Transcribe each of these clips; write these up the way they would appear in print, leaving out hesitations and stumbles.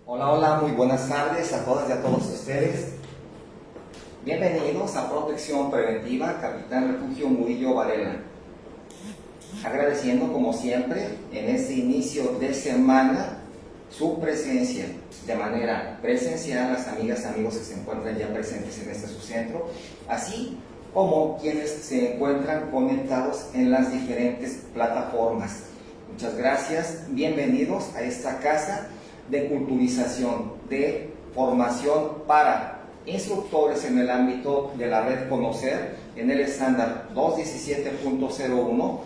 Hola, hola, muy buenas tardes a todas y a todos ustedes. Bienvenidos a Protección Preventiva, Capitán Refugio Murillo Varela. Agradeciendo como siempre en este inicio de semana su presencia de manera presencial, las amigas y amigos que se encuentran ya presentes en este su centro, así como quienes se encuentran conectados en las diferentes plataformas. Muchas gracias, bienvenidos a esta casa de culturización, de formación para instructores en el ámbito de la red Conocer, en el estándar 217.01,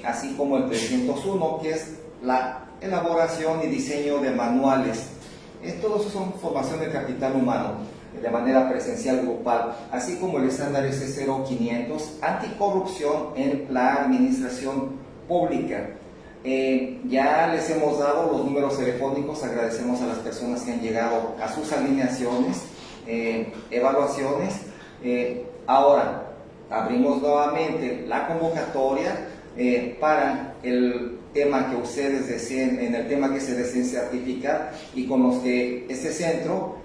así como el 301, que es la elaboración y diseño de manuales. Todos esos son formación de capital humano de manera presencial grupal, así como el estándar S0500, anticorrupción en la administración pública. Ya les hemos dado los números telefónicos, agradecemos a las personas que han llegado a sus alineaciones, evaluaciones. Ahora abrimos nuevamente la convocatoria para el tema que ustedes deseen, en el tema que se deseen certificar y con los que este centro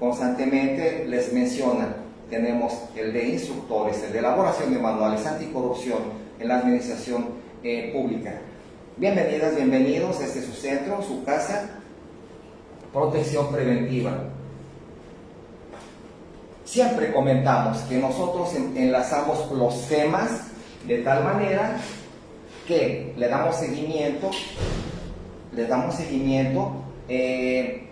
constantemente les menciona. Tenemos el de instructores, el de elaboración de manuales, anticorrupción en la administración pública. Bienvenidas, bienvenidos a este su centro, su casa, Protección Preventiva. Siempre comentamos que nosotros enlazamos los temas de tal manera que le damos seguimiento de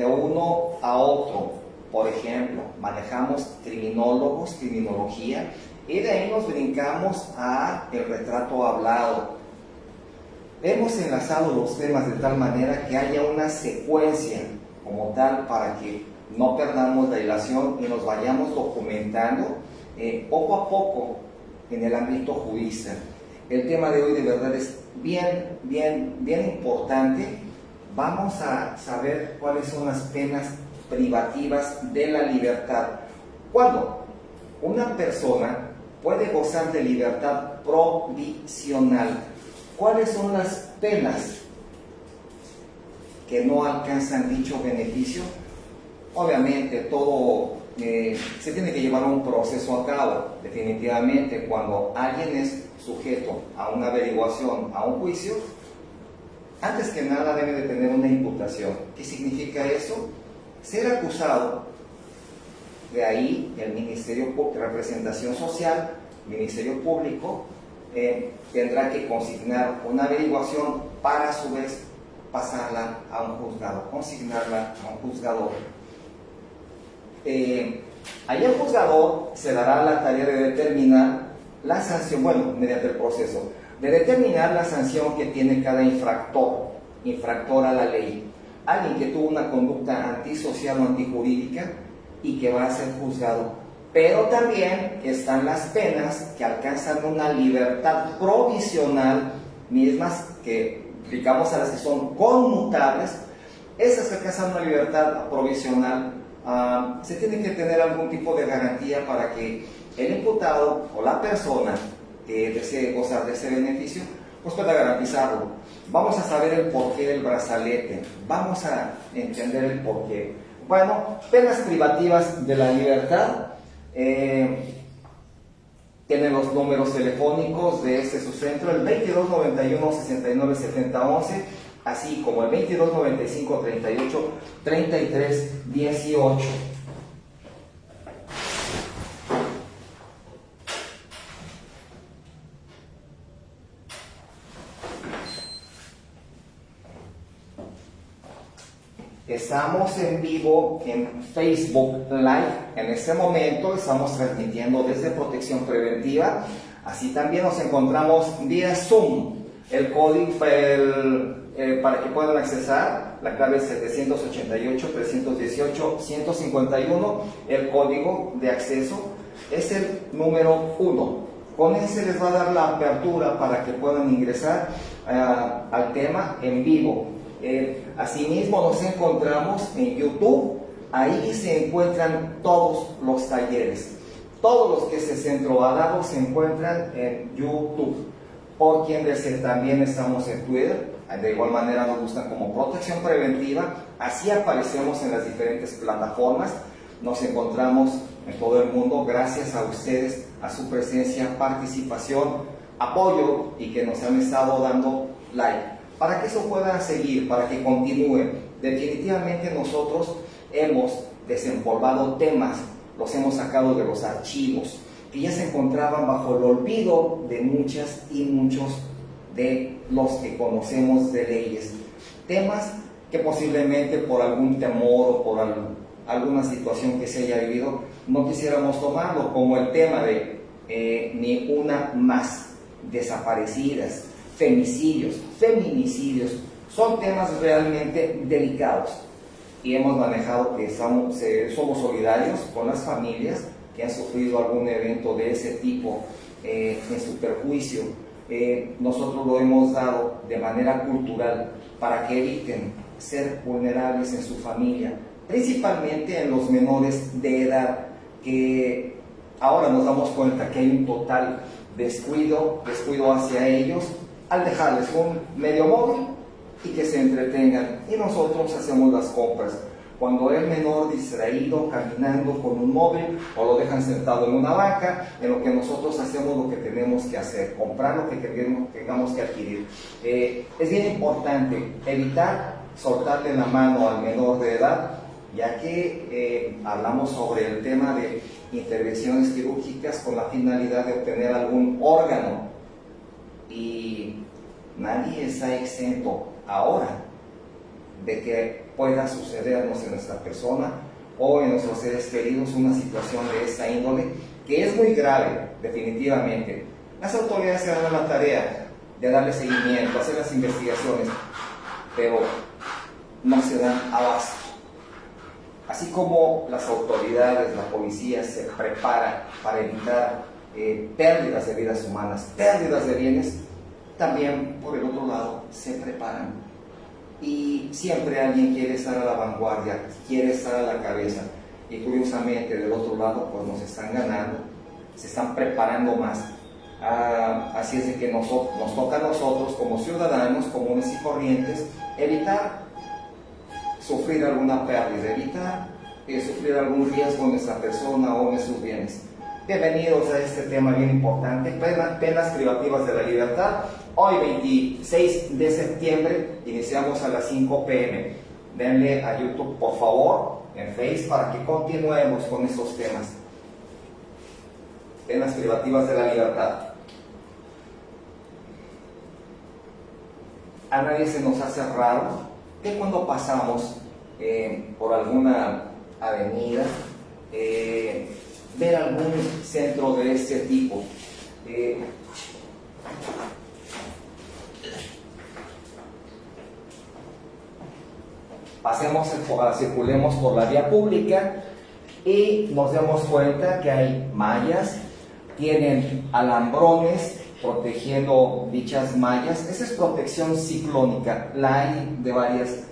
uno a otro. Por ejemplo, manejamos criminólogos, criminología, y de ahí nos brincamos a el retrato hablado. Hemos enlazado los temas de tal manera que haya una secuencia como tal para que no perdamos la hilación y nos vayamos documentando poco a poco en el ámbito judicial. El tema de hoy de verdad es bien importante. Vamos a saber cuáles son las penas privativas de la libertad. ¿Cuándo una persona puede gozar de libertad provisional? ¿Cuáles son las penas que no alcanzan dicho beneficio? Obviamente todo se tiene que llevar un proceso a cabo. Definitivamente cuando alguien es sujeto a una averiguación, a un juicio, antes que nada debe de tener una imputación. ¿Qué significa eso? Ser acusado. De ahí el Ministerio de Representación Social, Ministerio Público, tendrá que consignar una averiguación para a su vez pasarla a un juzgado, consignarla a un juzgador. Ahí el juzgador se dará la tarea de determinar la sanción, bueno, mediante el proceso, de determinar la sanción que tiene cada infractor a la ley. Alguien que tuvo una conducta antisocial o antijurídica y que va a ser juzgado. Pero también están las penas que alcanzan una libertad provisional, mismas que aplicamos a las que son conmutables. Esas que alcanzan una libertad provisional, se tiene que tener algún tipo de garantía para que el imputado o la persona que desee gozar de ese beneficio pues pueda garantizarlo. Vamos a saber el porqué del brazalete, vamos a entender el porqué. Bueno, penas privativas de la libertad. Tienen los números telefónicos de este su centro, el 2291-697011, así como el 2295-38-3318. Estamos en vivo en Facebook Live. En este momento estamos transmitiendo desde Protección Preventiva. Así también nos encontramos vía Zoom. El código para que puedan accesar, la clave es 788-318-151. El código de acceso es el número 1. Con ese les va a dar la apertura para que puedan ingresar al tema en vivo. Asimismo nos encontramos en YouTube. Ahí se encuentran todos los talleres. Todos los que este centro ha dado se encuentran en YouTube. por quien desee. También estamos en Twitter, de igual manera nos buscan como Protección Preventiva, así aparecemos en las diferentes plataformas, nos encontramos en todo el mundo gracias a ustedes, a su presencia, participación, apoyo y que nos han estado dando like. Para que eso pueda seguir, para que continúe, definitivamente nosotros hemos desempolvado temas, los hemos sacado de los archivos que ya se encontraban bajo el olvido de muchas y muchos de los que conocemos de leyes. Temas que posiblemente por algún temor o por alguna situación que se haya vivido no quisiéramos tomarlo, como el tema de ni una más, desaparecidas, femicidios, feminicidios. Son temas realmente delicados y hemos manejado que somos solidarios con las familias que han sufrido algún evento de ese tipo en su perjuicio. Nosotros lo hemos dado de manera cultural para que eviten ser vulnerables en su familia, principalmente en los menores de edad, que ahora nos damos cuenta que hay un total descuido hacia ellos al dejarles un medio móvil y que se entretengan, y nosotros hacemos las compras. Cuando el menor distraído caminando con un móvil o lo dejan sentado en una banca, en lo que nosotros hacemos lo que tenemos que hacer, comprar lo que tengamos que adquirir. Es bien importante evitar soltarle la mano al menor de edad, ya que hablamos sobre el tema de intervenciones quirúrgicas con la finalidad de obtener algún órgano, y nadie está exento ahora de que pueda sucedernos en nuestra persona o en nuestros seres queridos una situación de esa índole, que es muy grave, definitivamente. Las autoridades se dan la tarea de darle seguimiento, hacer las investigaciones, pero no se dan abasto. Así como las autoridades, la policía se prepara para evitar pérdidas de vidas humanas, pérdidas de bienes, también por el otro lado se preparan. Y siempre alguien quiere estar a la vanguardia, quiere estar a la cabeza, y curiosamente del otro lado pues nos están ganando, se están preparando más. Así es de que nos toca a nosotros como ciudadanos comunes y corrientes evitar sufrir alguna pérdida, evitar sufrir algún riesgo en nuestra persona o en sus bienes. Bienvenidos a este tema bien importante, penas privativas de la libertad. Hoy 26 de septiembre iniciamos a las 5 p.m. Denle a YouTube por favor, en Facebook, para que continuemos con estos temas. Penas privativas de la libertad. A nadie se nos hace raro que cuando pasamos por alguna avenida, ver algún centro de este tipo, circulemos por la vía pública y nos demos cuenta que hay mallas, tienen alambrones protegiendo dichas mallas. Esa es protección ciclónica, la hay de varias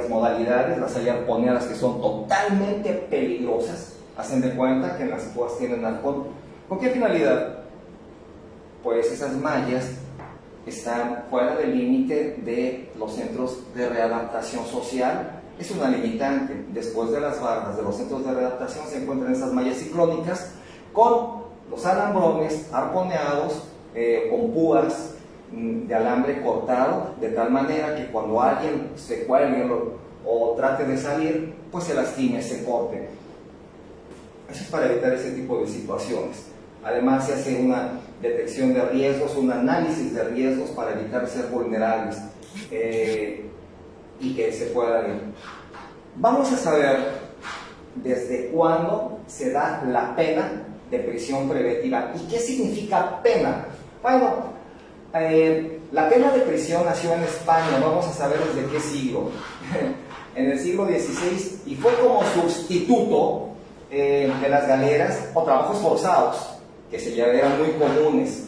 modalidades. Las hay arponeadas, que son totalmente peligrosas, hacen de cuenta que en las púas tienen alcohol. ¿Con qué finalidad? Pues esas mallas están fuera del límite de los centros de readaptación social. Es una limitante. Después de las barras de los centros de readaptación se encuentran esas mallas ciclónicas con los alambrones arponeados, con púas de alambre cortado, de tal manera que cuando alguien se cuelgue o trate de salir, pues se lastime, se corte. Eso es para evitar ese tipo de situaciones. Además se hace una detección de riesgos, un análisis de riesgos para evitar ser vulnerables y que se pueda ir. Vamos a saber desde cuándo se da la pena de prisión preventiva. ¿Y qué significa pena? Bueno, la pena de prisión nació en España. Vamos a saber desde qué siglo. En el siglo XVI, y fue como sustituto de las galeras o trabajos forzados, que ya eran muy comunes.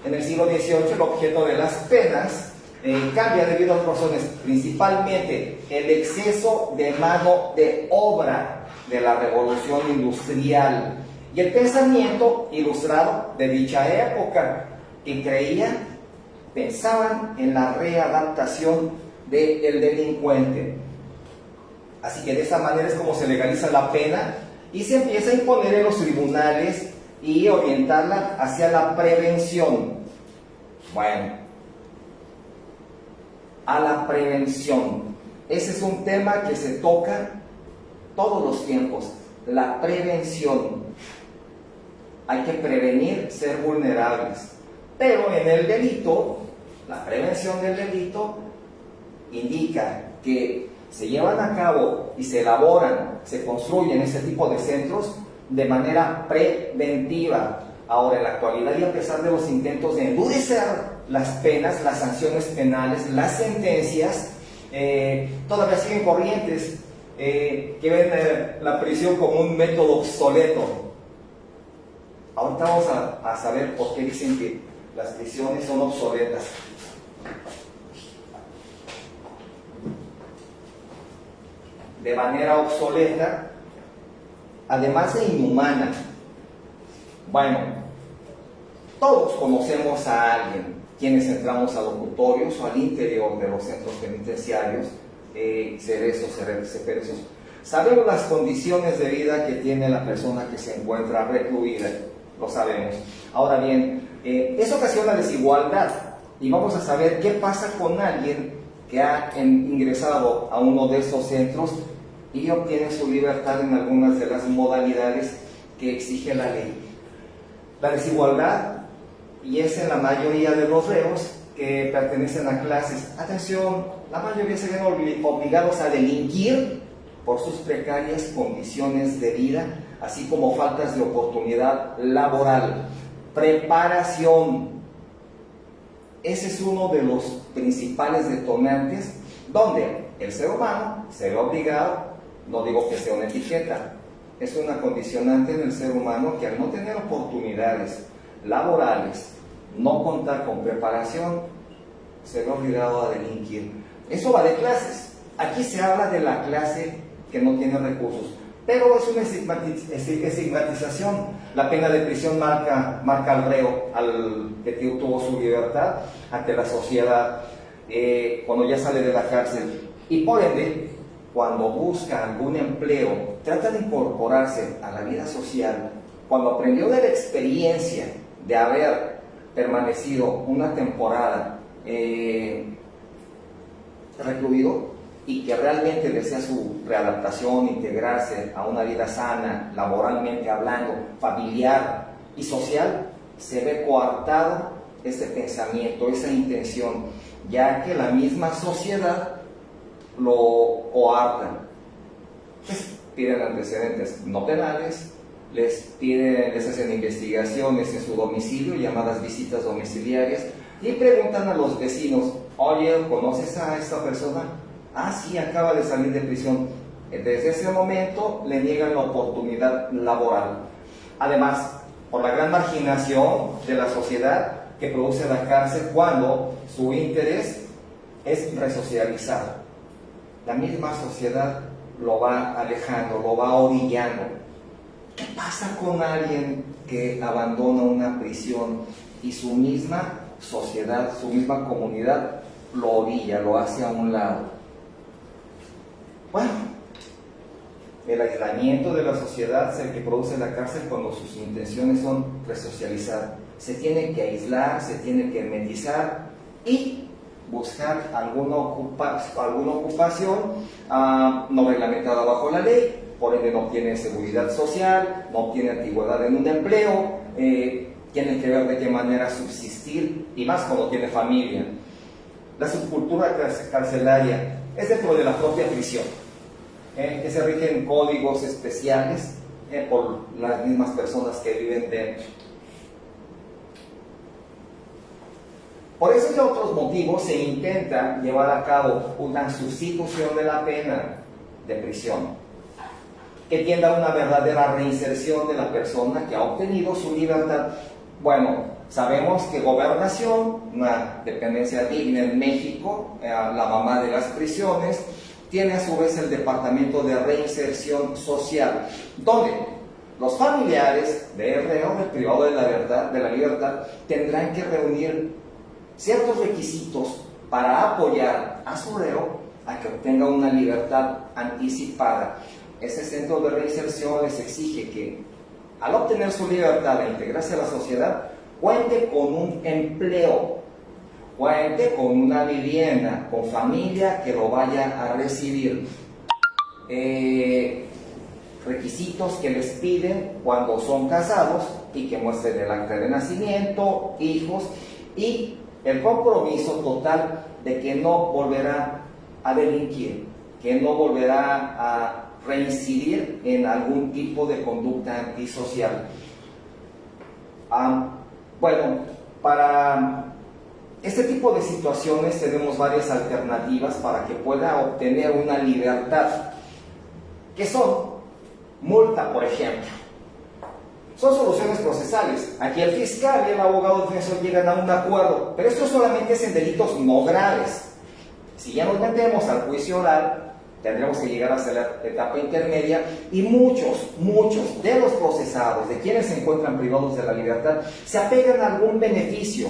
En el siglo XVIII el objeto de las penas cambia debido a dos razones, principalmente el exceso de mano de obra de la revolución industrial y el pensamiento ilustrado de dicha época, que pensaban en la readaptación del delincuente. Así que de esa manera es como se legaliza la pena y se empieza a imponer en los tribunales y orientarla hacia la prevención. Bueno, a la prevención. Ese es un tema que se toca todos los tiempos, la prevención. Hay que prevenir ser vulnerables. Pero en el delito, la prevención del delito indica que se llevan a cabo y se elaboran, se construyen ese tipo de centros de manera preventiva. Ahora, en la actualidad, y a pesar de los intentos de endurecer las penas, las sanciones penales, las sentencias, todavía siguen corrientes que ven la prisión como un método obsoleto. Ahorita vamos a saber por qué dicen que las prisiones son obsoletas. De manera obsoleta, además de inhumana. Bueno, todos conocemos a alguien, quienes entramos a locutorios o al interior de los centros penitenciarios, cerezos, cerezosos. Sabemos las condiciones de vida que tiene la persona que se encuentra recluida, lo sabemos. Ahora bien, eso ocasiona desigualdad y vamos a saber qué pasa con alguien que ha ingresado a uno de esos centros y obtiene su libertad en algunas de las modalidades que exige la ley. La desigualdad, y es en la mayoría de los reos que pertenecen a clases, atención, la mayoría se ven obligados a delinquir por sus precarias condiciones de vida, así como faltas de oportunidad laboral. Preparación. Ese es uno de los principales detonantes donde el ser humano se ve obligado, no digo que sea una etiqueta, es una condicionante en el ser humano que al no tener oportunidades laborales, no contar con preparación, se ve obligado a delinquir. Eso va de clases. Aquí se habla de la clase que no tiene recursos, pero es una estigmatización. La pena de prisión marca al reo, al que tuvo su libertad ante la sociedad cuando ya sale de la cárcel, y por ende cuando busca algún empleo, trata de incorporarse a la vida social. Cuando aprendió de la experiencia de haber permanecido una temporada recluido y que realmente desea su readaptación, integrarse a una vida sana, laboralmente hablando, familiar y social, se ve coartado ese pensamiento, esa intención, ya que la misma sociedad lo coarta. Les piden antecedentes no penales, les hacen investigaciones en su domicilio, llamadas visitas domiciliarias, y preguntan a los vecinos: oye, ¿conoces a esta persona? Ah, sí, acaba de salir de prisión. Desde ese momento le niegan la oportunidad laboral. Además, por la gran marginación de la sociedad que produce la cárcel, cuando su interés es resocializar, la misma sociedad lo va alejando, lo va orillando. ¿Qué pasa con alguien que abandona una prisión y su misma sociedad, su misma comunidad lo orilla, lo hace a un lado? Bueno, el aislamiento de la sociedad es el que produce la cárcel cuando sus intenciones son resocializar. Se tiene que aislar, se tiene que hermetizar y buscar alguna ocupación no reglamentada bajo la ley, por ende no tiene seguridad social, no tiene antigüedad en un empleo, tiene que ver de qué manera subsistir, y más cuando tiene familia. La subcultura carcelaria es dentro de la propia prisión, que se rigen códigos especiales por las mismas personas que viven dentro. Por esos y otros motivos se intenta llevar a cabo una sustitución de la pena de prisión, que tienda a una verdadera reinserción de la persona que ha obtenido su libertad. Bueno, sabemos que Gobernación, una dependencia digna en México, la mamá de las prisiones, tiene a su vez el Departamento de Reinserción Social, donde los familiares del reo, del privado de la libertad, tendrán que reunir ciertos requisitos para apoyar a su reo a que obtenga una libertad anticipada. Este centro de reinserción les exige que, al obtener su libertad e integrarse a la sociedad, cuente con un empleo, cuente con una vivienda, con familia que lo vaya a recibir. Requisitos que les piden cuando son casados y que muestren el acta de nacimiento, hijos y el compromiso total de que no volverá a delinquir, que no volverá a reincidir en algún tipo de conducta antisocial. Bueno, para este tipo de situaciones tenemos varias alternativas para que pueda obtener una libertad, que son multa, por ejemplo. Son soluciones procesales. Aquí el fiscal y el abogado defensor llegan a un acuerdo, pero esto solamente es en delitos no graves. Si ya nos metemos al juicio oral, tendremos que llegar hasta la etapa intermedia y muchos de los procesados, de quienes se encuentran privados de la libertad, se apegan a algún beneficio.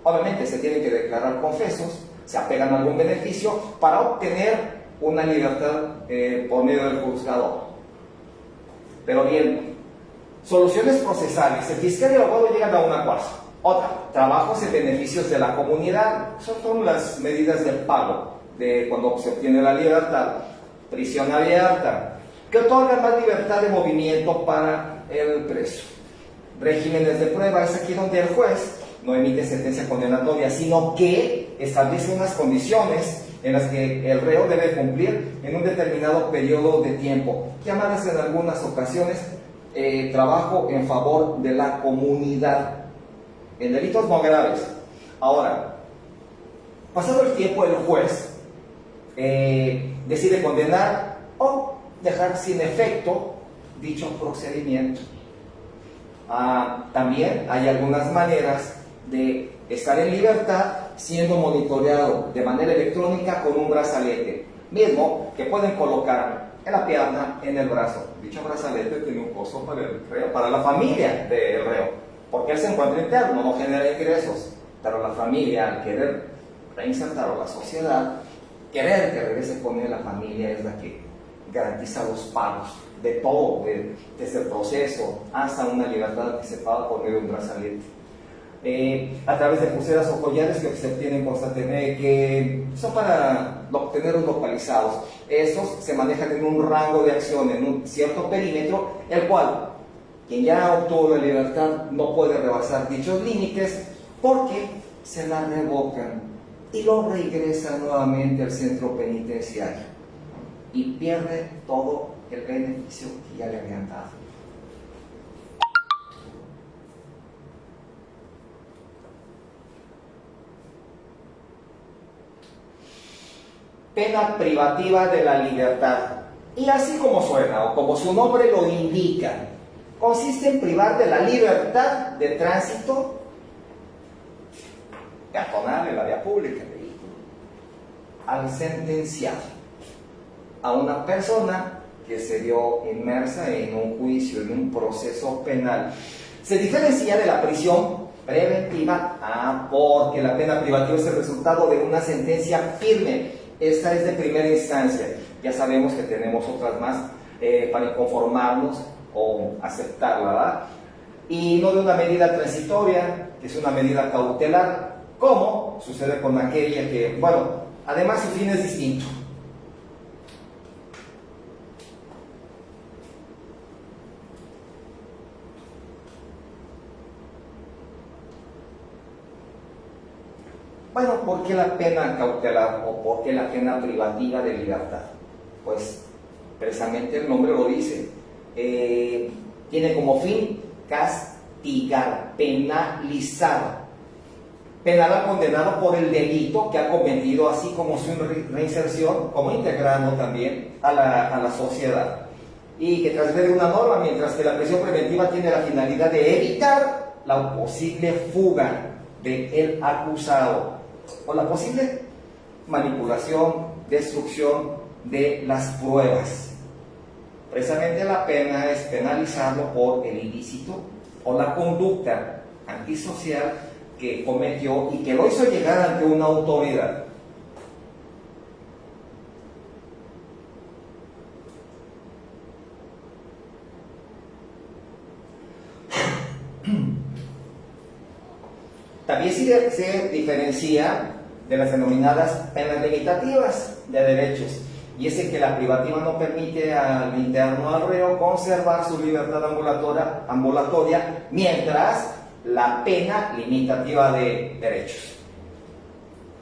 Obviamente se tienen que declarar confesos, se apegan a algún beneficio para obtener una libertad por medio del juzgador. Pero bien, soluciones procesales. El fiscal y el abogado llegan a un acuerdo. Otra, trabajos en beneficios de la comunidad. Son las medidas de pago de cuando se obtiene la libertad. Prisión abierta, que otorgan más libertad de movimiento para el preso. Regímenes de prueba, es aquí donde el juez no emite sentencia condenatoria, sino que establece unas condiciones en las que el reo debe cumplir en un determinado periodo de tiempo, llamadas en algunas ocasiones trabajo en favor de la comunidad, en delitos no graves. Ahora, pasado el tiempo, el juez decide condenar o dejar sin efecto dicho procedimiento. También hay algunas maneras de estar en libertad siendo monitoreado de manera electrónica con un brazalete, mismo que pueden colocar en la pierna, en el brazo. Dicho brazalete tiene un costo para el reo, para la familia del reo, porque él se encuentra interno, no genera ingresos, pero la familia, al querer reinsertar a la sociedad, querer que regrese con él, la familia es la que garantiza los pagos de todo, desde el proceso hasta una libertad anticipada por medio de un brazalete. A través de pulseras o collares que se obtienen constantemente, que son para obtenerlos localizados. Estos se manejan en un rango de acción, en un cierto perímetro, el cual quien ya obtuvo la libertad no puede rebasar dichos límites porque se la revocan y lo regresa nuevamente al centro penitenciario y pierde todo el beneficio que ya le habían dado. Pena privativa de la libertad. Y así como suena, o como su nombre lo indica, consiste en privar de la libertad de tránsito peatonal en la vía pública al sentenciado, a una persona que se vio inmersa en un juicio, en un proceso penal. Se diferencia de la prisión preventiva, porque la pena privativa es el resultado de una sentencia firme. Esta es de primera instancia. Ya sabemos que tenemos otras más para inconformarnos o aceptarla, ¿verdad? Y no de una medida transitoria, que es una medida cautelar, como sucede con aquella que, bueno, además su fin es distinto. Bueno, ¿por qué la pena cautelar o por qué la pena privativa de libertad? Pues precisamente el nombre lo dice. Tiene como fin castigar, penalizar. Penar al condenado por el delito que ha cometido, así como su reinserción, como integrando también a la sociedad. Y que transgrede una norma, mientras que la prisión preventiva tiene la finalidad de evitar la posible fuga del acusado o la posible manipulación, destrucción de las pruebas. Precisamente la pena es penalizarlo por el ilícito o la conducta antisocial que cometió y que lo hizo llegar ante una autoridad. También se diferencia de las denominadas penas limitativas de derechos, y es el que la privativa no permite al interno, al reo, conservar su libertad ambulatoria, mientras la pena limitativa de derechos,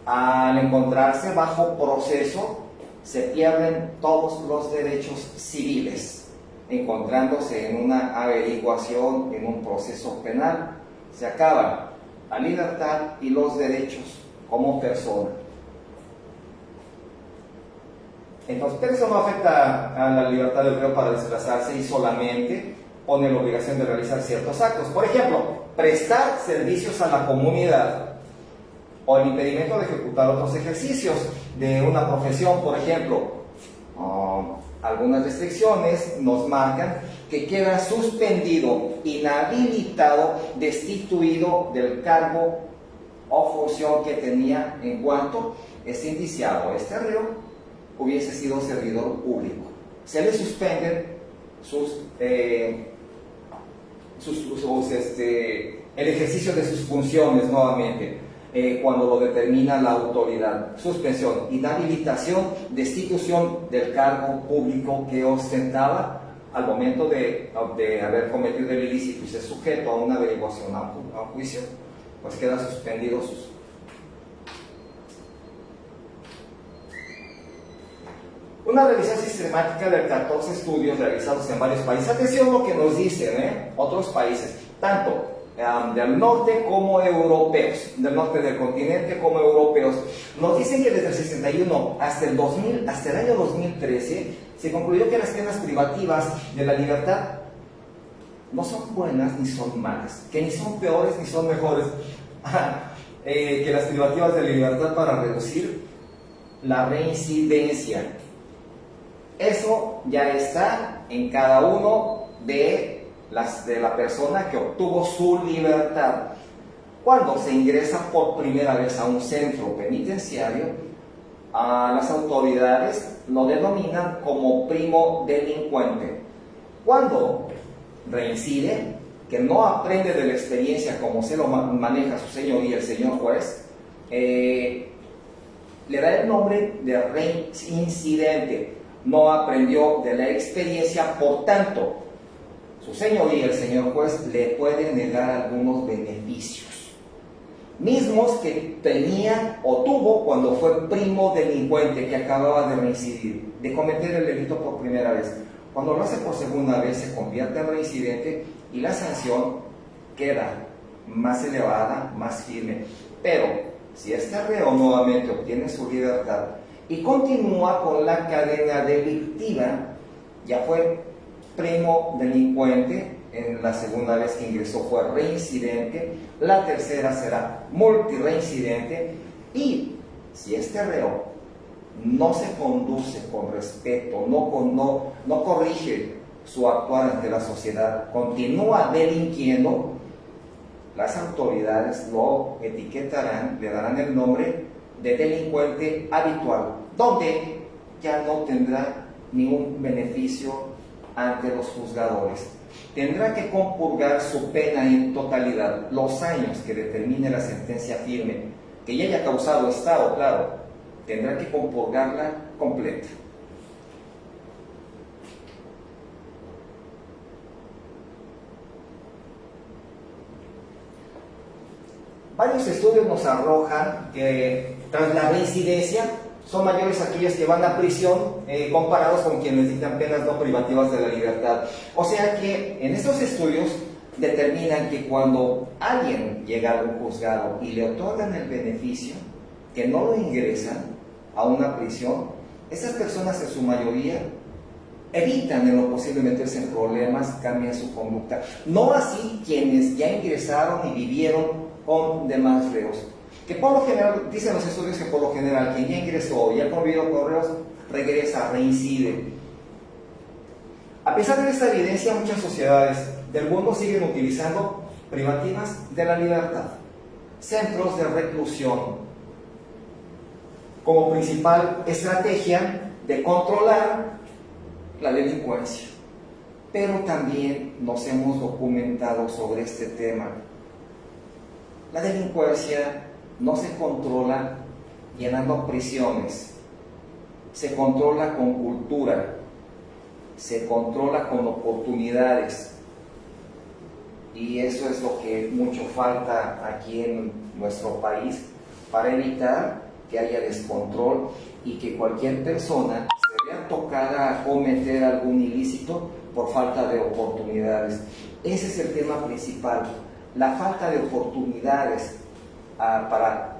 al encontrarse bajo proceso, se pierden todos los derechos civiles, encontrándose en una averiguación, en un proceso penal, se acaban la libertad y los derechos como persona. Entonces, pero eso no afecta a la libertad del reo para desplazarse y solamente pone la obligación de realizar ciertos actos. Por ejemplo, prestar servicios a la comunidad o el impedimento de ejecutar otros ejercicios de una profesión, por ejemplo. Algunas restricciones nos marcan que queda suspendido, inhabilitado, destituido del cargo o función que tenía en cuanto este indiciado, este reo, hubiese sido servidor público. Se le suspenden el ejercicio de sus funciones nuevamente, cuando lo determina la autoridad. Suspensión, inhabilitación, destitución del cargo público que ostentaba al momento de haber cometido el ilícito y ser sujeto a una averiguación, a un juicio, pues queda suspendido sus. Una revisión sistemática de 14 estudios realizados en varios países. Atención lo que nos dicen otros países, tanto del norte como europeos, del norte del continente como europeos. Nos dicen que desde el 61 hasta el año 2013, se concluyó que las penas privativas de la libertad no son buenas ni son malas, que ni son peores ni son mejores que las privativas de la libertad para reducir la reincidencia. Eso ya está en cada uno de la persona que obtuvo su libertad. Cuando se ingresa por primera vez a un centro penitenciario, las autoridades lo denominan como primo delincuente. Cuando reincide, que no aprende de la experiencia como se lo maneja su señoría, el señor juez, le da el nombre de reincidente. No aprendió de la experiencia, por tanto, su señoría, el señor juez, le puede negar algunos beneficios, mismos que tenía o tuvo cuando fue primo delincuente, que acababa de reincidir, de cometer el delito por primera vez. Cuando lo hace por segunda vez, se convierte en reincidente y la sanción queda más elevada, más firme. Pero si este reo nuevamente obtiene su libertad y continúa con la cadena delictiva, ya fue primo delincuente, en la segunda vez que ingresó fue reincidente, la tercera será multireincidente, y si este reo no se conduce con respeto, no corrige su actuar ante la sociedad, continúa delinquiendo, las autoridades lo etiquetarán, le darán el nombre de delincuente habitual, donde ya no tendrá ningún beneficio ante los juzgadores. Tendrá que compurgar su pena en totalidad, los años que determine la sentencia firme, que ya haya causado estado, claro, tendrá que compurgarla completa. Varios estudios nos arrojan que tras la reincidencia son mayores aquellos que van a prisión comparados con quienes dictan penas no privativas de la libertad. O sea que en estos estudios determinan que cuando alguien llega a un juzgado y le otorgan el beneficio, que no lo ingresan a una prisión, esas personas en su mayoría evitan en lo posible meterse en problemas, cambian su conducta. No así quienes ya ingresaron y vivieron con demás reos, que por lo general, dicen los estudios que por lo general quien ya ingresó y ha convivido con reos, regresa, reincide. A pesar de esta evidencia, muchas sociedades del mundo siguen utilizando privativas de la libertad, centros de reclusión, como principal estrategia de controlar la delincuencia. Pero también nos hemos documentado sobre este tema. La delincuencia no se controla llenando prisiones, se controla con cultura, se controla con oportunidades, y eso es lo que mucho falta aquí en nuestro país para evitar que haya descontrol y que cualquier persona se vea tocada a cometer algún ilícito por falta de oportunidades. Ese es el tema principal, la falta de oportunidades para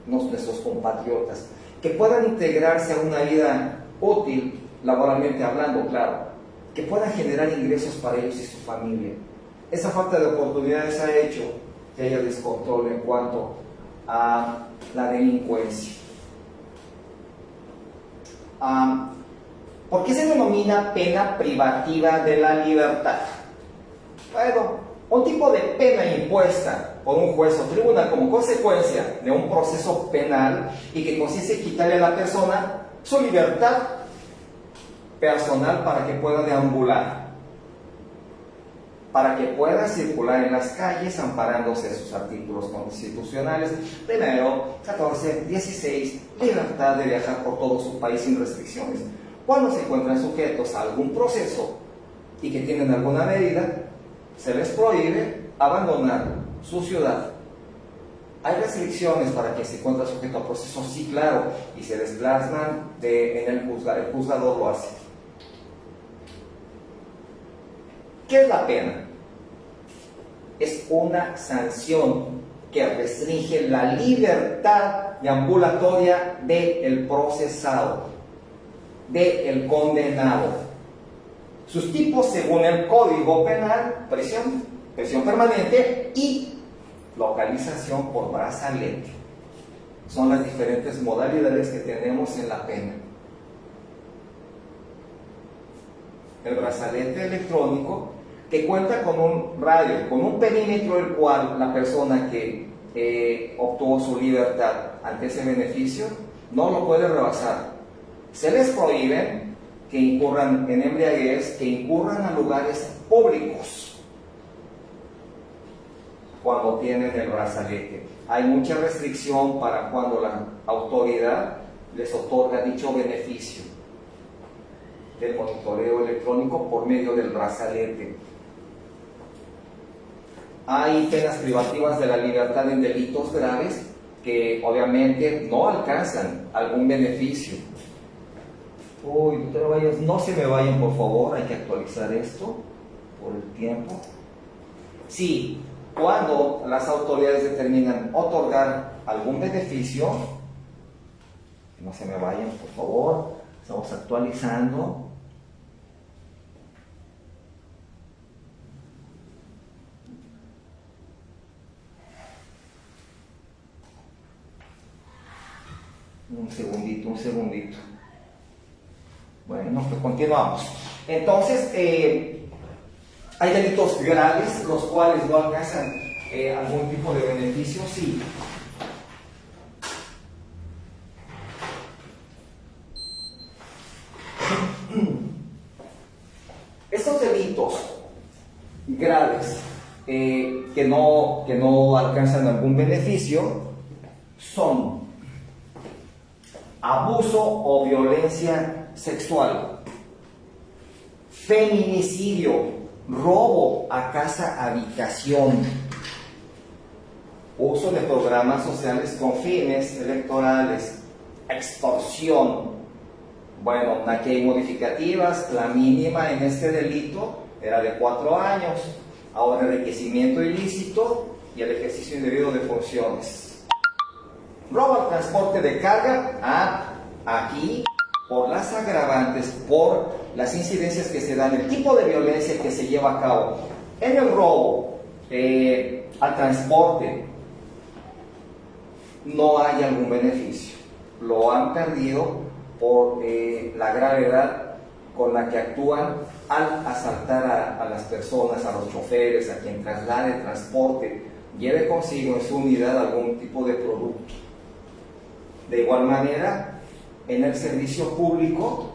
nuestros compatriotas, que puedan integrarse a una vida útil, laboralmente hablando, claro, que puedan generar ingresos para ellos y su familia. Esa falta de oportunidades ha hecho que haya descontrol en cuanto a la delincuencia. ¿Por qué se denomina pena privativa de la libertad? Bueno, un tipo de pena impuesta por un juez o tribunal como consecuencia de un proceso penal y que consiste en quitarle a la persona su libertad personal para que pueda deambular, para que pueda circular en las calles amparándose de sus artículos constitucionales, primero, 14, 16, libertad de viajar por todo su país sin restricciones. Cuando se encuentran sujetos a algún proceso y que tienen alguna medida, se les prohíbe abandonar su ciudad. ¿Hay restricciones para que se encuentre sujeto a proceso? Sí, claro, y se les plasman en el juzgado, el juzgador lo hace. ¿Qué es la pena? Es una sanción que restringe la libertad deambulatoria del procesado, del condenado. Sus tipos según el Código Penal: prisión, prisión permanente y localización por brazalete. Son las diferentes modalidades que tenemos en la pena. El brazalete electrónico, que cuenta con un radio, con un perímetro el cual la persona que obtuvo su libertad ante ese beneficio no lo puede rebasar. Se les prohíbe que incurran en embriaguez, que incurran a lugares públicos cuando tienen el brazalete. Hay mucha restricción para cuando la autoridad les otorga dicho beneficio del monitoreo electrónico por medio del brazalete. Hay penas privativas de la libertad en delitos graves que obviamente no alcanzan algún beneficio. Uy, no se me vayan, por favor, hay que actualizar esto por el tiempo. Sí, cuando las autoridades determinan otorgar algún beneficio, no se me vayan, por favor, estamos actualizando. Un segundito. Bueno, pues continuamos. Entonces, hay delitos graves los cuales no alcanzan algún tipo de beneficio, sí. Estos delitos graves que no alcanzan algún beneficio son abuso o violencia sexual, feminicidio, robo a casa habitación, uso de programas sociales con fines electorales, extorsión. Bueno, aquí hay modificativas. La mínima en este delito era de 4 años, ahora enriquecimiento ilícito y el ejercicio indebido de funciones. Robo al transporte de carga, aquí, por las agravantes, por las incidencias que se dan, el tipo de violencia que se lleva a cabo. En el robo al transporte no hay algún beneficio. Lo han perdido por la gravedad con la que actúan al asaltar a las personas, a los choferes, a quien traslade, transporte, lleve consigo en su unidad algún tipo de producto. De igual manera, en el servicio público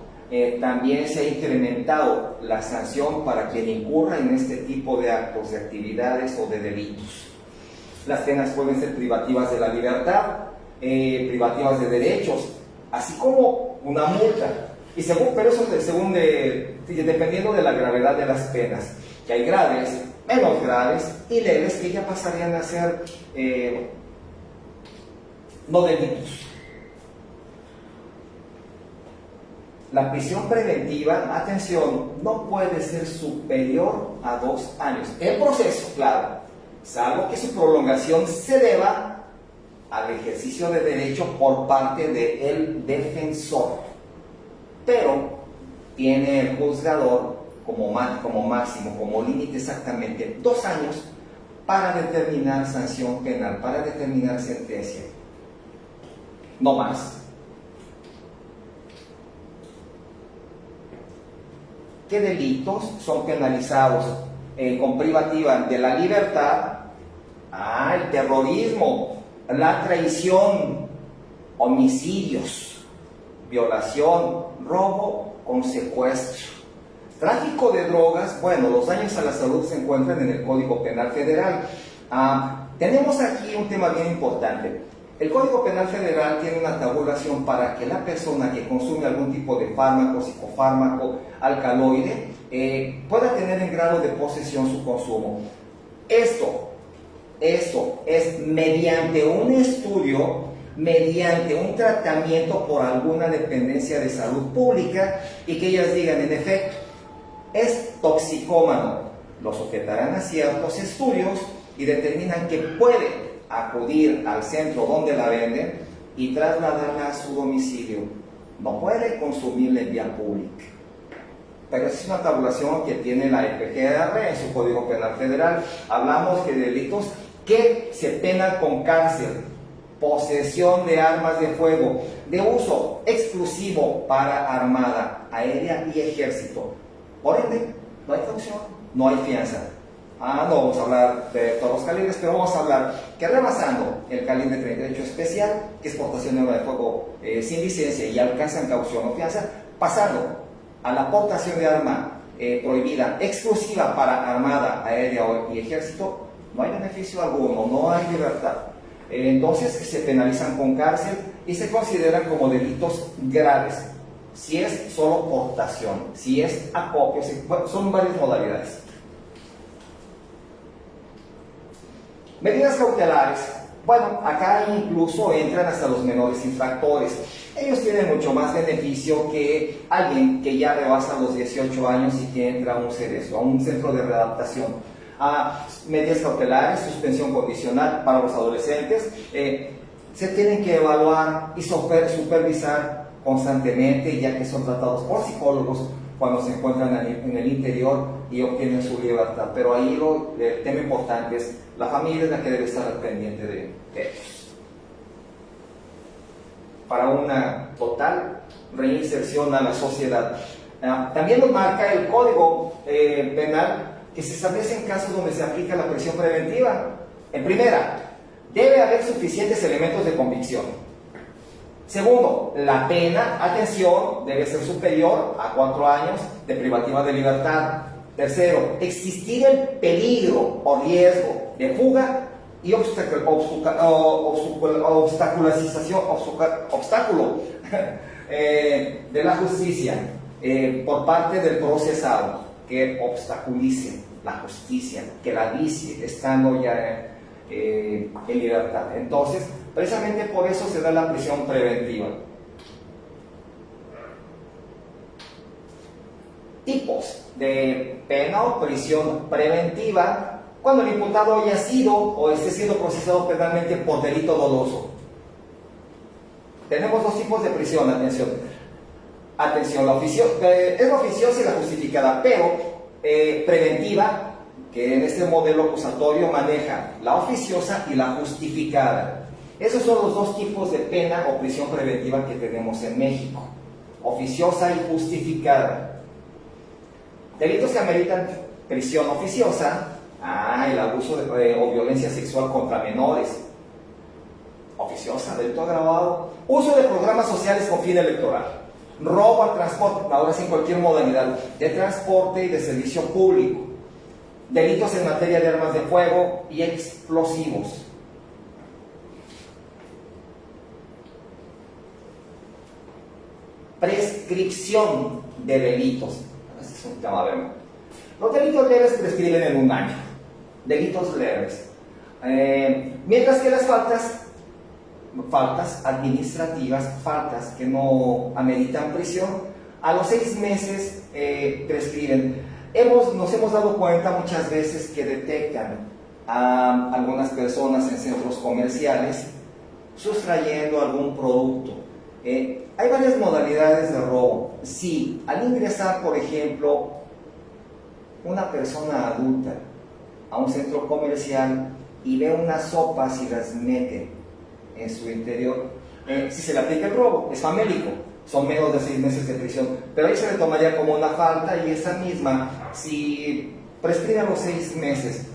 también se ha incrementado la sanción para quien incurra en este tipo de actos, de actividades o de delitos. Las penas pueden ser privativas de la libertad, privativas de derechos, así como una multa. Y pero eso dependiendo de la gravedad de las penas, que hay graves, menos graves y leves que ya pasarían a ser no delitos. La prisión preventiva, atención, no puede ser superior a 2 años. El proceso, claro, salvo que su prolongación se deba al ejercicio de derecho por parte del defensor. Pero tiene el juzgador como máximo, como límite exactamente 2 años para determinar sanción penal, para determinar sentencia. No más. ¿Qué delitos son penalizados con privativa de la libertad? El terrorismo, la traición, homicidios, violación, robo con secuestro. Tráfico de drogas, bueno, los daños a la salud se encuentran en el Código Penal Federal. Tenemos aquí un tema bien importante. El Código Penal Federal tiene una tabulación para que la persona que consume algún tipo de fármaco, psicofármaco, alcaloide, pueda tener en grado de posesión su consumo. Esto es mediante un estudio, mediante un tratamiento por alguna dependencia de salud pública y que ellas digan, en efecto, es toxicómano. Lo sujetarán a ciertos estudios y determinan que puede acudir al centro donde la venden y trasladarla a su domicilio. No puede consumirla en vía pública. Pero es una tabulación que tiene la EPGR en su Código Penal Federal. Hablamos de delitos que se penan con cárcel, posesión de armas de fuego, de uso exclusivo para armada, aérea y ejército. Por ende, no hay caución, no hay fianza. No vamos a hablar de todos los calibres, pero vamos a hablar que rebasando el calibre 38 especial, que es portación de arma de fuego sin licencia y alcanzan caución o fianza, pasando a la portación de arma prohibida exclusiva para armada, aérea y ejército, no hay beneficio alguno, no hay libertad. Entonces se penalizan con cárcel y se consideran como delitos graves. Si es solo portación, si es acopio, son varias modalidades. Medidas cautelares. Bueno, acá incluso entran hasta los menores infractores. Ellos tienen mucho más beneficio que alguien que ya rebasa los 18 años y que entra a un CEDESO, a un centro de readaptación. Medidas cautelares, suspensión condicional para los adolescentes. Se tienen que evaluar y supervisar constantemente, ya que son tratados por psicólogos cuando se encuentran en el interior y obtienen su libertad. Pero ahí el tema importante es la familia, es la que debe estar al pendiente de ellos. Para una total reinserción a la sociedad. También nos marca el Código Penal que se establece en casos donde se aplica la prisión preventiva. En primera, debe haber suficientes elementos de convicción. Segundo, la pena, atención, debe ser superior a 4 años de privativa de libertad. Tercero, existir el peligro o riesgo de fuga y obstáculo de la justicia por parte del procesado, que obstaculice la justicia, que la vicie estando ya en libertad. Entonces, precisamente por eso se da la prisión preventiva. Tipos de pena o prisión preventiva cuando el imputado haya sido o esté siendo procesado penalmente por delito doloso. Tenemos 2 tipos de prisión, atención. Atención, es la oficiosa y la justificada, pero preventiva, que en este modelo acusatorio maneja la oficiosa y la justificada. Esos son los 2 tipos de pena o prisión preventiva que tenemos en México, oficiosa y justificada. Delitos que ameritan prisión oficiosa, el abuso o violencia sexual contra menores, oficiosa, delito agravado, uso de programas sociales con fin electoral, robo al transporte, ahora sí en cualquier modalidad de transporte y de servicio público, delitos en materia de armas de fuego y explosivos. Prescripción de delitos. Este es un tema verbo. Los delitos leves prescriben en 1 año. Delitos leves. Mientras que las faltas administrativas, faltas que no ameritan prisión, a los 6 meses prescriben. Nos hemos dado cuenta muchas veces que detectan a algunas personas en centros comerciales sustrayendo algún producto. Hay varias modalidades de robo. Si al ingresar, por ejemplo, una persona adulta a un centro comercial y ve unas sopas y las mete en su interior, si se le aplica el robo, es famélico, son menos de 6 meses de prisión, pero ahí se le tomaría como una falta y esa misma, si prescribe a los 6 meses,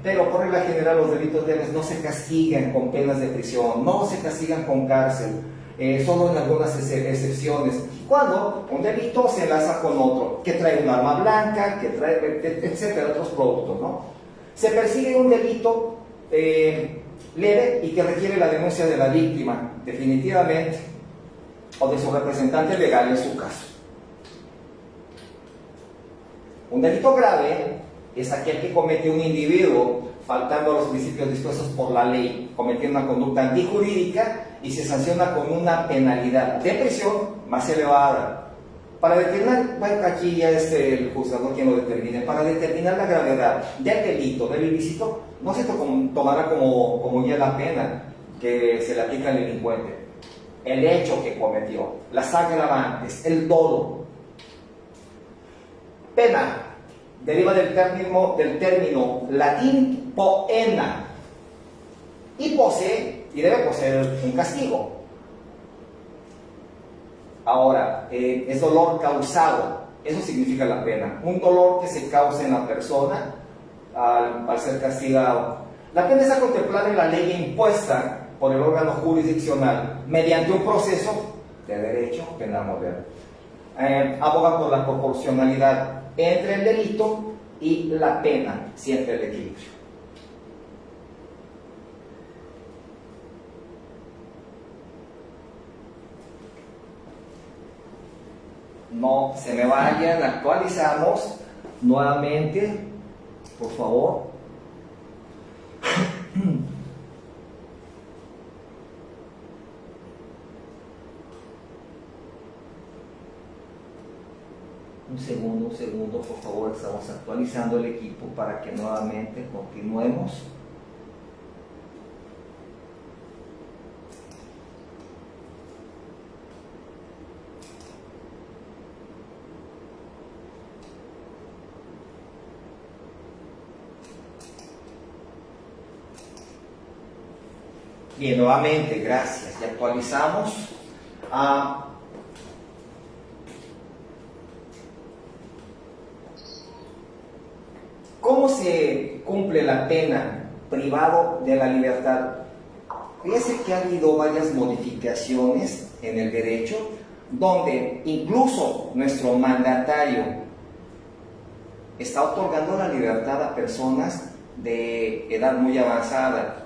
pero por regla general los delitos leves no se castigan con penas de prisión, no se castigan con cárcel, solo en algunas excepciones, cuando un delito se enlaza con otro, que trae un arma blanca, que trae, etcétera, otros productos, ¿no? Se persigue un delito leve y que requiere la denuncia de la víctima, definitivamente, o de su representante legal en su caso. Un delito grave es aquel que comete un individuo faltando a los principios dispuestos por la ley, cometiendo una conducta antijurídica y se sanciona con una penalidad de prisión más elevada. Para determinar, bueno, aquí ya es el juzgador quien lo determine, para determinar la gravedad del delito, del ilícito, no se tomará como ya la pena que se le aplica al delincuente. El hecho que cometió, las agravantes, el dolo. Pena deriva del término latín poena y posee y debe poseer un castigo. Ahora, es dolor causado, eso significa la pena, un dolor que se causa en la persona al ser castigado. La pena está contemplada en la ley impuesta por el órgano jurisdiccional mediante un proceso de derecho penal moderno. Aboga por la proporcionalidad entre el delito y la pena, siempre el equilibrio. No se me vayan, actualizamos nuevamente, por favor. Un segundo, por favor, estamos actualizando el equipo para que nuevamente continuemos. Bien, nuevamente, gracias. Y actualizamos. ¿Cómo se cumple la pena privado de la libertad? Fíjense que ha habido varias modificaciones en el derecho, donde incluso nuestro mandatario está otorgando la libertad a personas de edad muy avanzada.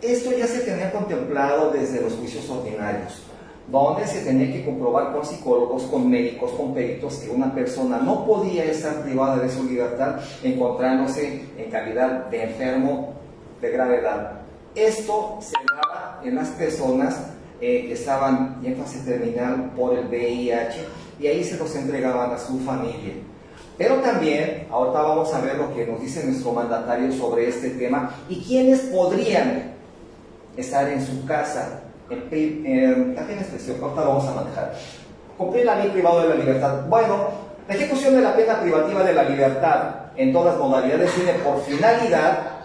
Esto ya se tenía contemplado desde los juicios ordinarios, donde se tenía que comprobar con psicólogos, con médicos, con peritos que una persona no podía estar privada de su libertad encontrándose en calidad de enfermo de gravedad. Esto se daba en las personas que estaban en fase terminal por el VIH y ahí se los entregaban a su familia. Pero también, ahorita vamos a ver lo que nos dice nuestro mandatario sobre este tema y quiénes podrían estar en su casa. También expresión, ahorita vamos a manejar. Cumplir la ley privada de la libertad. Bueno, la ejecución de la pena privativa de la libertad en todas las modalidades tiene por finalidad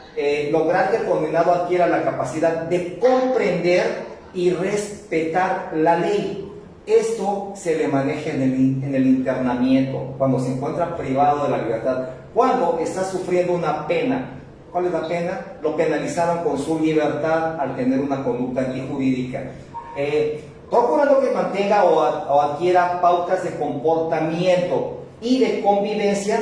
lograr que el condenado adquiera la capacidad de comprender y respetar la ley, esto se le maneja en el internamiento, cuando se encuentra privado de la libertad, cuando está sufriendo una pena. ¿Cuál es la pena? Lo penalizaron con su libertad al tener una conducta antijurídica. Procurando que mantenga o adquiera pautas de comportamiento y de convivencia,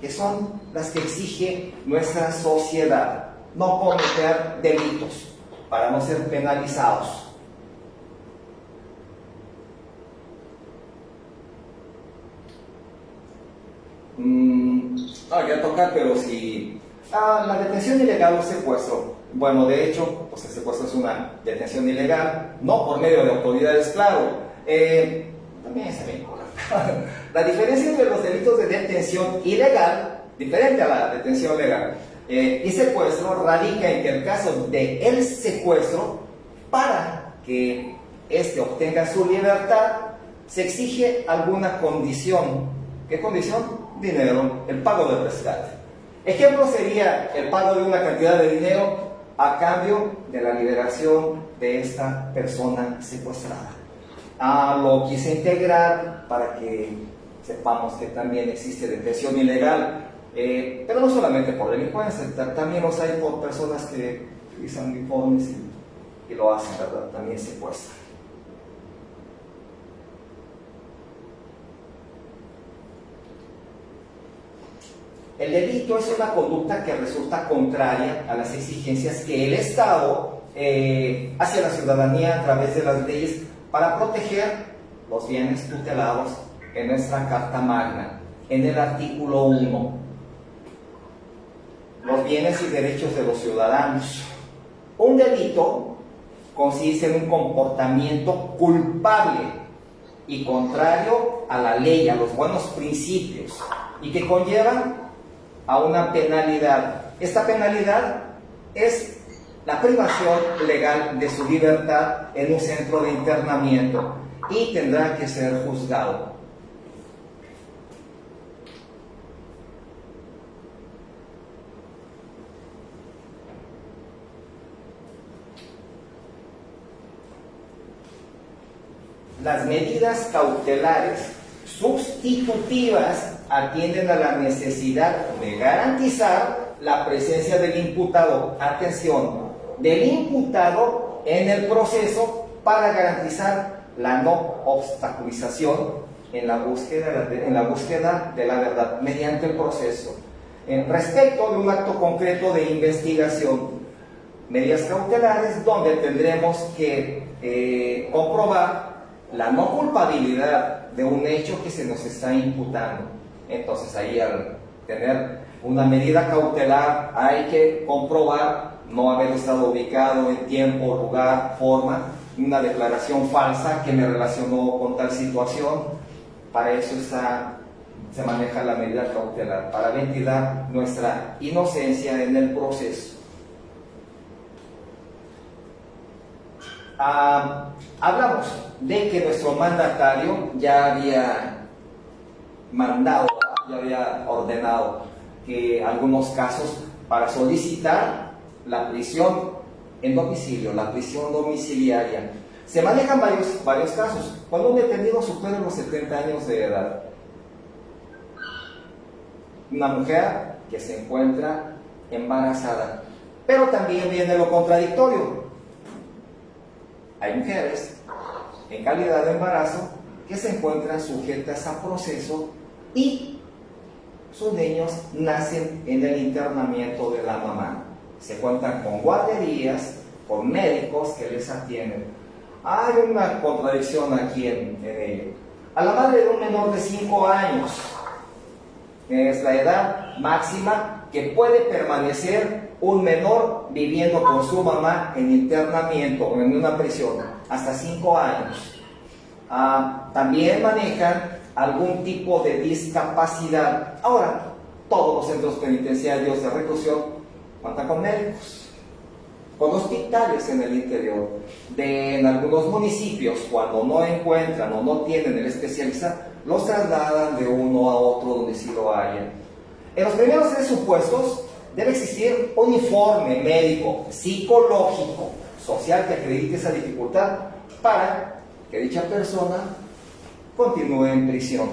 que son las que exige nuestra sociedad. No cometer delitos para no ser penalizados. Ya toca, pero si la detención ilegal o secuestro, bueno, de hecho, pues el secuestro es una detención ilegal, no por medio de autoridades, claro, también se vincula. La diferencia entre los delitos de detención ilegal, diferente a la detención legal, y secuestro, radica en que el caso de el secuestro, para que éste obtenga su libertad, se exige alguna condición. ¿Qué condición? Dinero, el pago del rescate. Ejemplo sería el pago de una cantidad de dinero a cambio de la liberación de esta persona secuestrada. Lo quise integrar para que sepamos que también existe detención ilegal, pero no solamente por delincuencia, también los hay por personas que utilizan uniformes y lo hacen, ¿verdad? También secuestran. El delito es una conducta que resulta contraria a las exigencias que el Estado hace a la ciudadanía a través de las leyes para proteger los bienes tutelados en nuestra Carta Magna, en el artículo 1. Los bienes y derechos de los ciudadanos. Un delito consiste en un comportamiento culpable y contrario a la ley, a los buenos principios, y que conlleva a una penalidad. Esta penalidad es la privación legal de su libertad en un centro de internamiento y tendrá que ser juzgado. Las medidas cautelares sustitutivas atienden a la necesidad de garantizar la presencia del imputado, atención, del imputado en el proceso para garantizar la no obstaculización en la búsqueda de la verdad mediante el proceso. Respecto de un acto concreto de investigación, medidas cautelares donde tendremos que comprobar la no culpabilidad de un hecho que se nos está imputando. Entonces ahí, al tener una medida cautelar, hay que comprobar no haber estado ubicado en tiempo, lugar, forma, una declaración falsa que me relacionó con tal situación. Para eso se maneja la medida cautelar, para ventilar nuestra inocencia en el proceso. Hablamos de que nuestro mandatario ya había mandado, ya había ordenado que algunos casos para solicitar la prisión en domicilio, la prisión domiciliaria, se manejan varios casos. Cuando un detenido supera los 70 años de edad, una mujer que se encuentra embarazada, pero también viene lo contradictorio. Hay mujeres en calidad de embarazo que se encuentran sujetas a proceso y sus niños nacen en el internamiento de la mamá. Se cuentan con guarderías, con médicos que les atienden. Hay una contradicción aquí en ello. A la madre de un menor de 5 años, que es la edad máxima que puede permanecer un menor viviendo con su mamá en internamiento o en una prisión, hasta 5 años. También manejan algún tipo de discapacidad. Ahora, todos los centros penitenciarios de reclusión cuentan con médicos, con hospitales en el interior. En algunos municipios, cuando no encuentran o no tienen el especialista, los trasladan de uno a otro donde sí lo hayan. En los primeros 3 supuestos debe existir un informe médico, psicológico, social que acredite esa dificultad para que dicha persona continúe en prisión.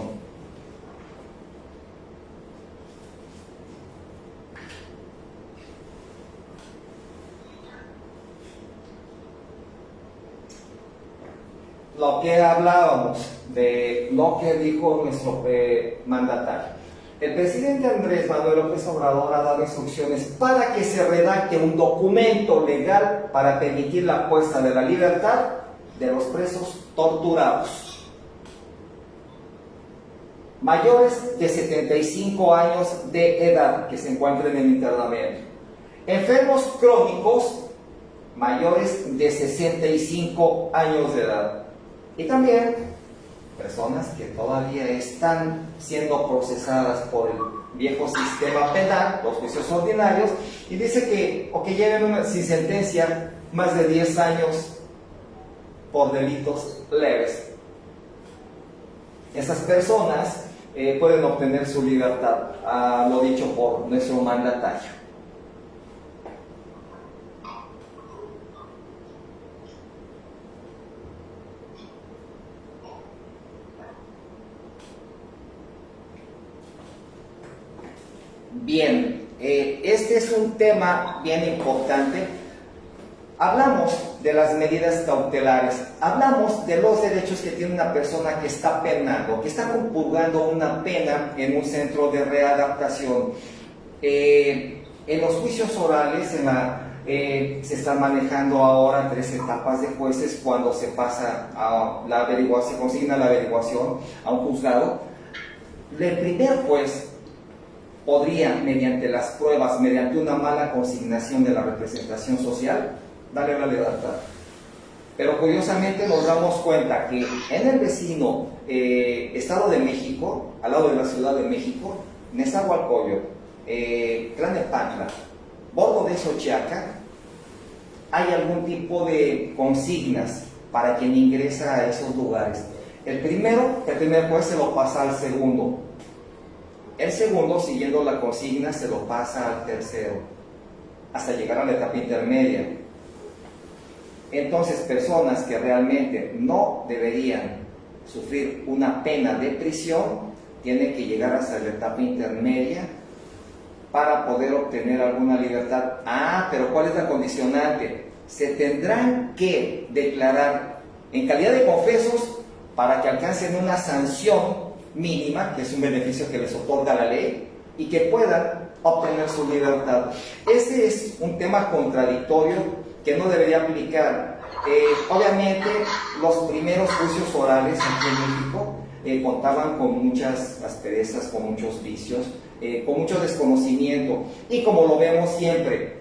Lo que hablábamos de lo que dijo nuestro mandatario. El presidente Andrés Manuel López Obrador ha dado instrucciones para que se redacte un documento legal para permitir la puesta de la libertad de los presos torturados, mayores de 75 años de edad que se encuentren en internamiento, enfermos crónicos mayores de 65 años de edad, y también personas que todavía están siendo procesadas por el viejo sistema penal, los juicios ordinarios, y dice que, o que lleven sin sentencia más de 10 años por delitos leves. Esas personas pueden obtener su libertad, lo dicho por nuestro mandatario. Bien, este es un tema bien importante. Hablamos de las medidas cautelares, hablamos de los derechos que tiene una persona que está penando, que está compurgando una pena en un centro de readaptación. En los juicios orales se están manejando ahora 3 etapas de jueces cuando se pasa a la averiguación, se consigna la averiguación a un juzgado. El primer juez podría, mediante las pruebas, mediante una mala consignación de la representación social, darle la libertad. Pero curiosamente nos damos cuenta que en el vecino Estado de México, al lado de la Ciudad de México, Nezahualcóyotl, Tlalnepantla, Borgo de Xochiaca, hay algún tipo de consignas para quien ingresa a esos lugares. El primer juez se lo pasa al segundo. El segundo, siguiendo la consigna, se lo pasa al tercero, hasta llegar a la etapa intermedia. Entonces, personas que realmente no deberían sufrir una pena de prisión, tienen que llegar hasta la etapa intermedia para poder obtener alguna libertad. Pero ¿cuál es la condicionante? Se tendrán que declarar en calidad de confesos para que alcancen una sanción mínima, que es un beneficio que les otorga la ley, y que puedan obtener su libertad. Ese es un tema contradictorio que no debería aplicar. Obviamente, los primeros juicios orales aquí en México contaban con muchas asperezas, con muchos vicios, con mucho desconocimiento, y como lo vemos siempre,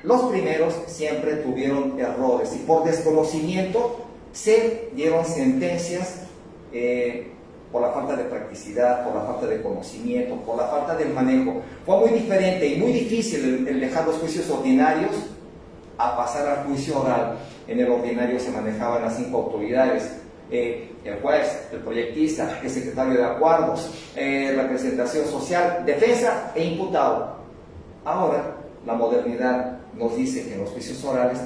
los primeros siempre tuvieron errores, y por desconocimiento se dieron sentencias por la falta de practicidad, por la falta de conocimiento, por la falta del manejo. Fue muy diferente y muy difícil el dejar los juicios ordinarios a pasar al juicio oral. En el ordinario se manejaban las 5 autoridades: el juez, el proyectista, el secretario de acuerdos, representación social, defensa e imputado. Ahora, la modernidad nos dice que en los juicios orales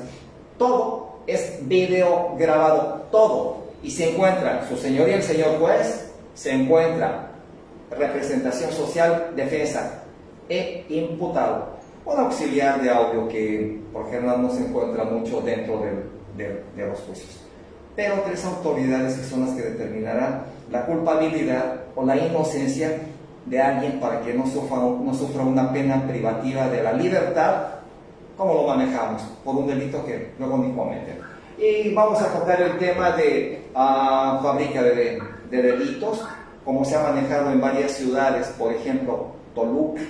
todo es video grabado, todo. Y se encuentra su señoría el señor juez, se encuentra representación social, defensa e imputado. Un auxiliar de audio que por general no se encuentra mucho dentro de los juicios. Pero 3 autoridades que son las que determinarán la culpabilidad o la inocencia de alguien para que no sufra una pena privativa de la libertad, como lo manejamos, por un delito que luego ni cometen. Y vamos a tocar el tema de fábrica de delitos, como se ha manejado en varias ciudades, por ejemplo, Toluca,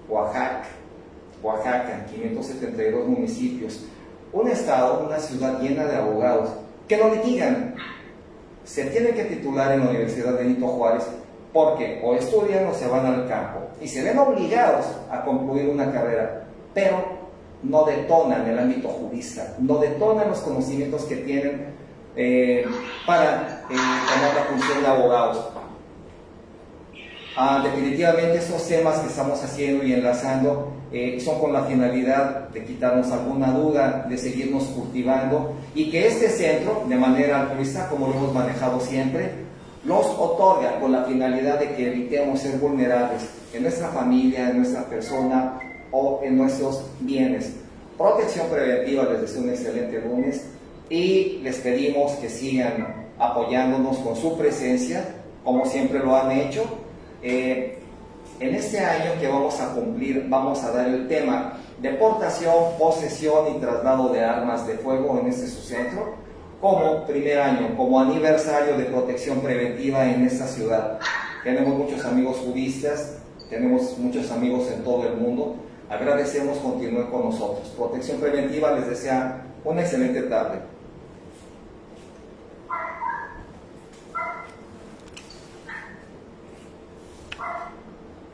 Oaxaca, 572 municipios. Un estado, una ciudad llena de abogados que no litigan. Se tienen que titular en la Universidad Benito Juárez porque o estudian o se van al campo y se ven obligados a concluir una carrera, pero no detonan el ámbito jurista, no detonan los conocimientos que tienen para tomar la función de abogados. Definitivamente esos temas que estamos haciendo y enlazando son con la finalidad de quitarnos alguna duda, de seguirnos cultivando y que este centro, de manera altruista, como lo hemos manejado siempre, los otorga con la finalidad de que evitemos ser vulnerables en nuestra familia, en nuestra persona o en nuestros bienes. Protección preventiva les deseo un excelente lunes y les pedimos que sigan apoyándonos con su presencia, como siempre lo han hecho. En este año que vamos a cumplir, vamos a dar el tema deportación, posesión y traslado de armas de fuego en este su centro, como primer año, como aniversario de protección preventiva en esta ciudad. Tenemos muchos amigos juristas, tenemos muchos amigos en todo el mundo. Agradecemos, continúen con nosotros. Protección preventiva les desea una excelente tarde.